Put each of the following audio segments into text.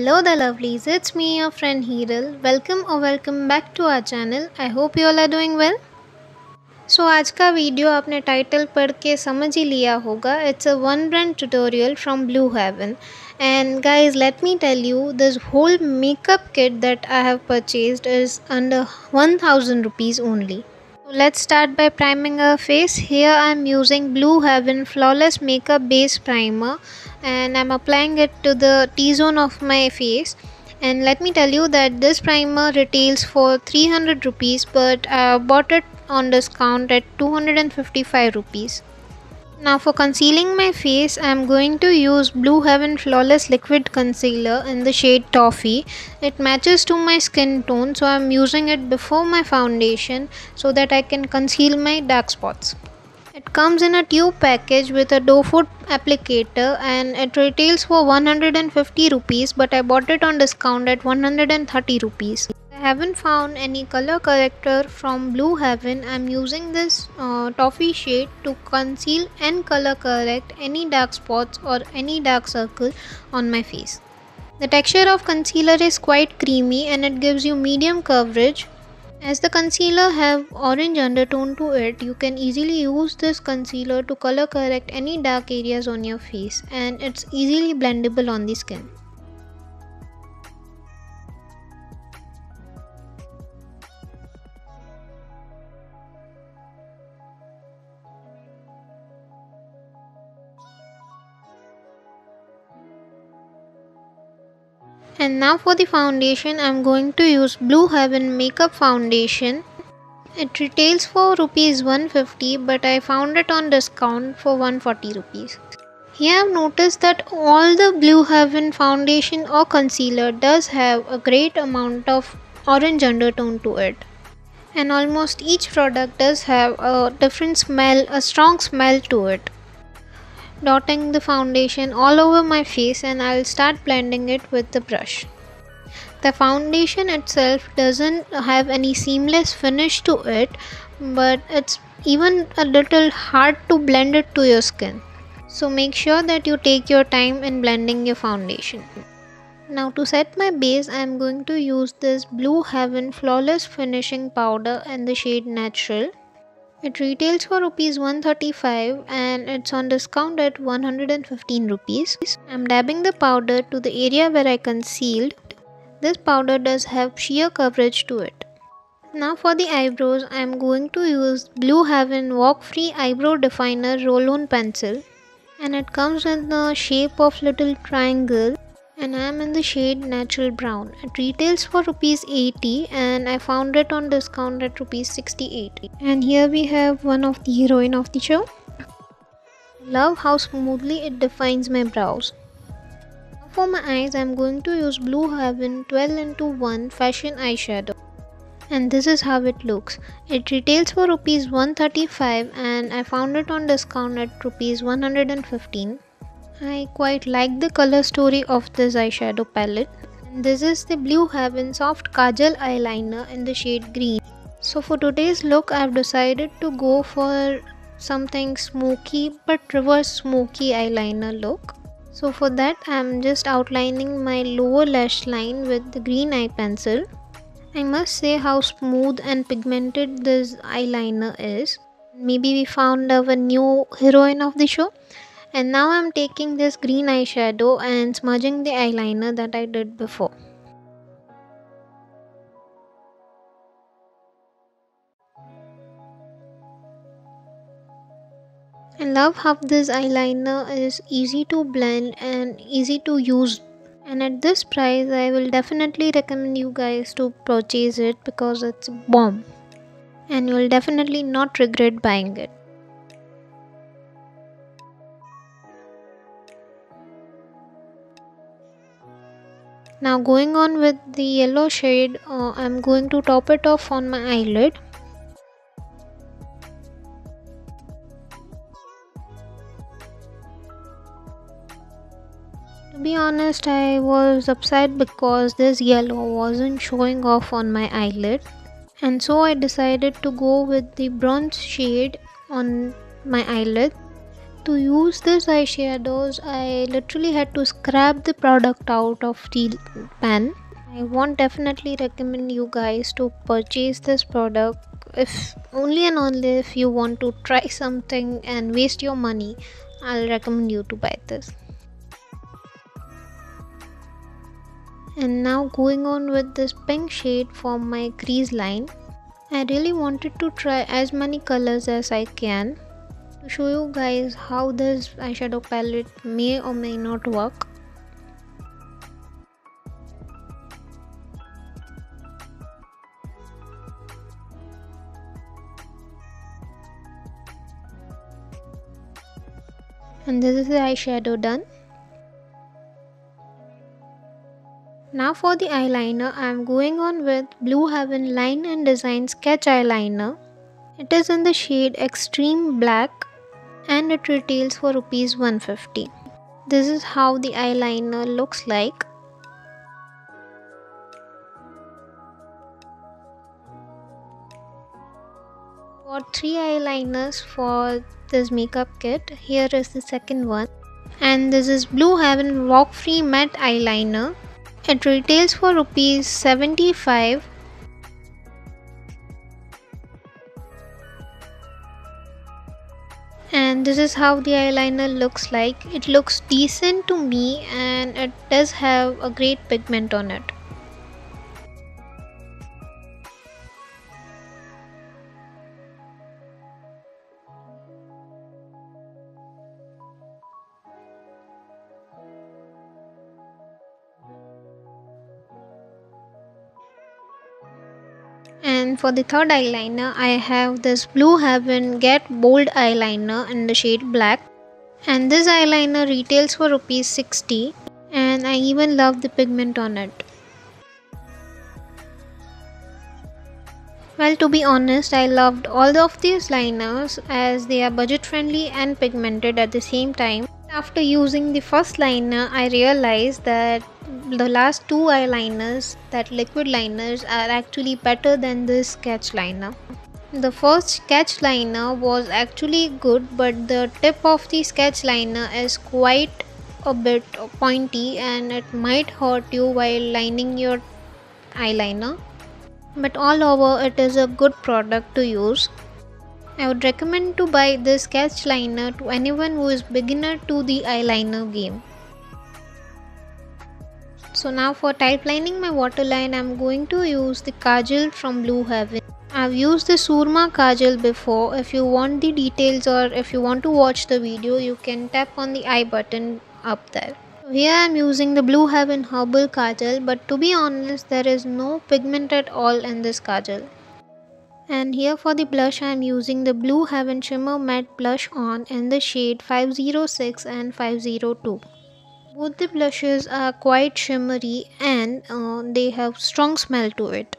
Hello the lovelies, it's me your friend Heeral. Welcome back to our channel. I hope you all are doing well. So आज का video आपने title पढ़ के समझ ही लिया होगा. It's a one brand tutorial from Blue Heaven. And guys, let me tell you, this whole makeup kit that I have purchased is under 1000 rupees only. Let's start by priming our face. Here I am using Blue Heaven Flawless Makeup Base Primer and I am applying it to the T-zone of my face. And let me tell you that this primer retails for 300 rupees, but I bought it on discount at 255 rupees. Now for concealing my face, I am going to use Blue Heaven Flawless Liquid Concealer in the shade Toffee. It matches to my skin tone, so I am using it before my foundation so that I can conceal my dark spots. It comes in a tube package with a doe foot applicator and it retails for 150 rupees, but I bought it on discount at 130 rupees. I haven't found any color corrector from Blue Heaven. I'm using this toffee shade to conceal and color correct any dark spots or any dark circle on my face. The texture of concealer is quite creamy and it gives you medium coverage. As the concealer have orange undertone to it, you can easily use this concealer to color correct any dark areas on your face, and it's easily blendable on the skin. And now for the foundation, I am going to use Blue Heaven Makeup Foundation. It retails for rupees 150, but I found it on discount for 140 rupees. Here I have noticed that all the Blue Heaven foundation or concealer does have a great amount of orange undertone to it. And almost each product does have a different smell, a strong smell to it. Dotting the foundation all over my face, and I'll start blending it with the brush. The foundation itself doesn't have any seamless finish to it, but it's even a little hard to blend it to your skin. So make sure that you take your time in blending your foundation. Now to set my base, I am going to use this Blue Heaven Flawless Finishing Powder in the shade Natural. It retails for rupees 135 and it's on discount at 115 rupees. I'm dabbing the powder to the area where I concealed. This powder does have sheer coverage to it. Now for the eyebrows, I'm going to use Blue Heaven Walk Free Eyebrow Definer Roll-On Pencil. And it comes in the shape of little triangle. And I am in the shade Natural Brown. It retails for rupees 80 and I found it on discount at rupees 68. And here we have one of the heroine of the show. Love how smoothly it defines my brows. For my eyes, I am going to use Blue Heaven 12:1 Fashion Eyeshadow. And this is how it looks. It retails for rupees 135 and I found it on discount at rupees 115. I quite like the color story of this eyeshadow palette. And this is the Blue Heaven Soft Kajal Eyeliner in the shade Green. So for today's look, I have decided to go for something smoky but reverse smoky eyeliner look. So for that, I am just outlining my lower lash line with the green eye pencil. I must say how smooth and pigmented this eyeliner is. Maybe we found our new heroine of the show. And now I'm taking this green eyeshadow and smudging the eyeliner that I did before. I love how this eyeliner is easy to blend and easy to use. And at this price, I will definitely recommend you guys to purchase it because it's a bomb. And you will definitely not regret buying it. Now going on with the yellow shade, I'm going to top it off on my eyelid. To be honest, I was upset because this yellow wasn't showing off on my eyelid. And so I decided to go with the bronze shade on my eyelid. To use this eyeshadows, I literally had to scrap the product out of the pan. I won't definitely recommend you guys to purchase this product if only and only if you want to try something and waste your money. I'll recommend you to buy this. And now going on with this pink shade for my crease line. I really wanted to try as many colors as I can to show you guys how this eyeshadow palette may or may not work. And this is the eyeshadow done. Now for the eyeliner, I am going on with Blue Heaven Line and Design Sketch Eyeliner. It is in the shade Extreme Black and it retails for ₹150. This is how the eyeliner looks like. For 3 eyeliners for this makeup kit, here is the second one. And this is Blue Heaven Rock Free Matte Eyeliner. It retails for ₹75. And this is how the eyeliner looks like. It looks decent to me and it does have a great pigment on it. And for the third eyeliner, I have this Blue Heaven Get Bold Eyeliner in the shade Black. And this eyeliner retails for ₹60 and I even love the pigment on it. Well, to be honest, I loved all of these liners as they are budget friendly and pigmented at the same time. After using the first liner, I realized that the last 2 eyeliners, that liquid liners, are actually better than this sketch liner. The first sketch liner was actually good, but the tip of the sketch liner is quite a bit pointy and it might hurt you while lining your eyeliner. But all over, it is a good product to use. I would recommend to buy this sketch liner to anyone who is beginner to the eyeliner game. So now for type lining my waterline, I am going to use the Kajal from Blue Heaven. I have used the Surma Kajal before. If you want the details or if you want to watch the video, you can tap on the I button up there. So here I am using the Blue Heaven Herbal Kajal, but to be honest, there is no pigment at all in this Kajal. And here for the blush, I am using the Blue Heaven Shimmer Matte Blush on in the shade 506 and 502. Both the blushes are quite shimmery and they have strong smell to it.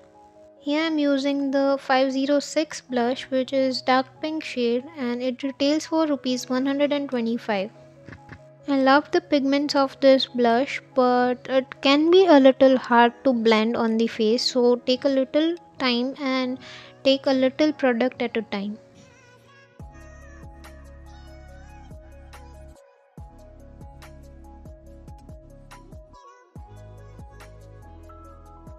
Here I am using the 506 blush, which is dark pink shade, and it retails for ₹125. I love the pigments of this blush, but it can be a little hard to blend on the face, so take a little time and take a little product at a time.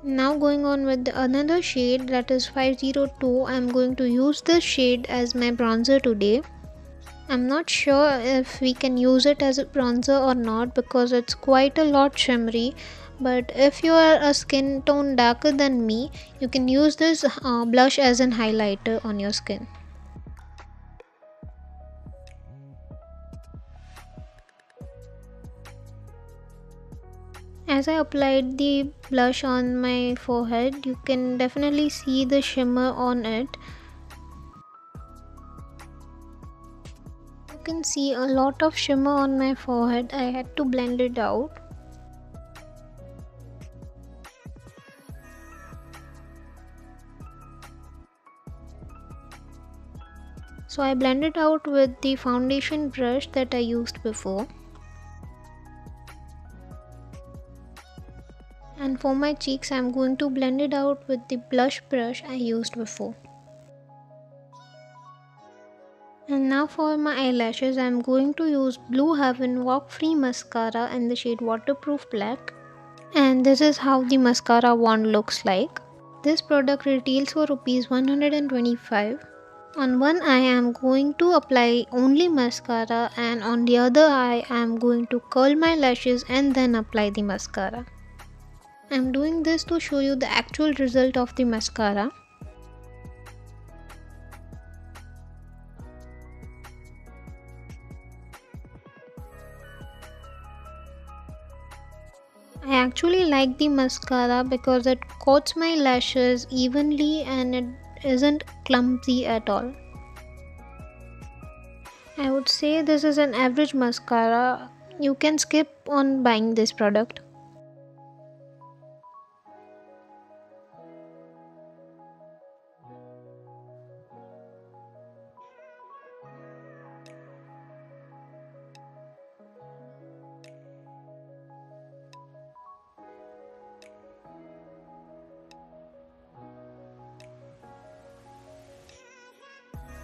Now going on with another shade, that is 502. I am going to use this shade as my bronzer today. I'm not sure if we can use it as a bronzer or not because it's quite a lot shimmery, but if you are a skin tone darker than me, you can use this blush as an highlighter on your skin. As I applied the blush on my forehead, you can definitely see the shimmer on it. You can see a lot of shimmer on my forehead. I had to blend it out. So I blended out with the foundation brush that I used before. And for my cheeks, I am going to blend it out with the blush brush I used before. And now for my eyelashes, I am going to use Blue Heaven Walk Free Mascara in the shade Waterproof Black. And this is how the mascara wand looks like. This product retails for rupees 125. On one eye I am going to apply only mascara, and on the other eye I am going to curl my lashes and then apply the mascara. I am doing this to show you the actual result of the mascara. I actually like the mascara because it coats my lashes evenly and it isn't clumsy at all. I would say this is an average mascara. You can skip on buying this product.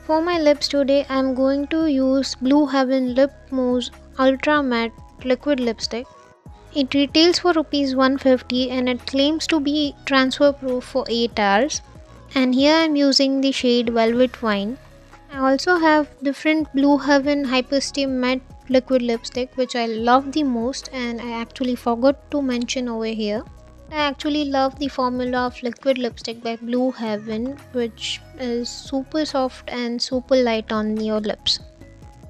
For my lips today, I am going to use Blue Heaven Lip Mousse Ultra Matte Liquid Lipstick. It retails for rupees 150 and it claims to be transfer proof for 8 hours. And here I am using the shade Velvet Wine. I also have different Blue Heaven Hyperstay Matte Liquid Lipstick which I love the most, and I actually forgot to mention over here. I actually love the formula of liquid lipstick by Blue Heaven, which is super soft and super light on your lips.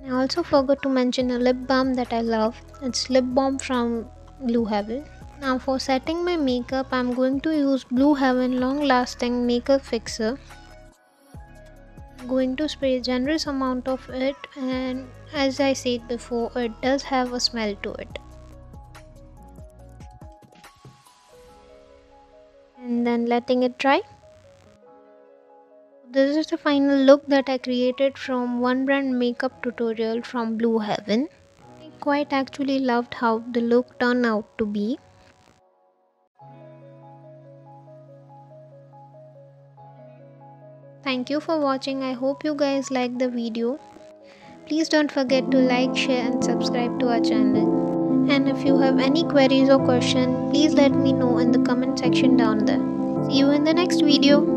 I also forgot to mention a lip balm that I love. It's Lip Balm from Blue Heaven. Now for setting my makeup, I'm going to use Blue Heaven Long Lasting Makeup Fixer. I'm going to spray a generous amount of it, and as I said before, it does have a smell to it. And then letting it dry. This is the final look that I created from one brand makeup tutorial from Blue Heaven. I quite actually loved how the look turned out to be. Thank you for watching. I hope you guys liked the video. Please don't forget to like, share and subscribe to our channel. And if you have any queries or questions, please let me know in the comment section down there. See you in the next video.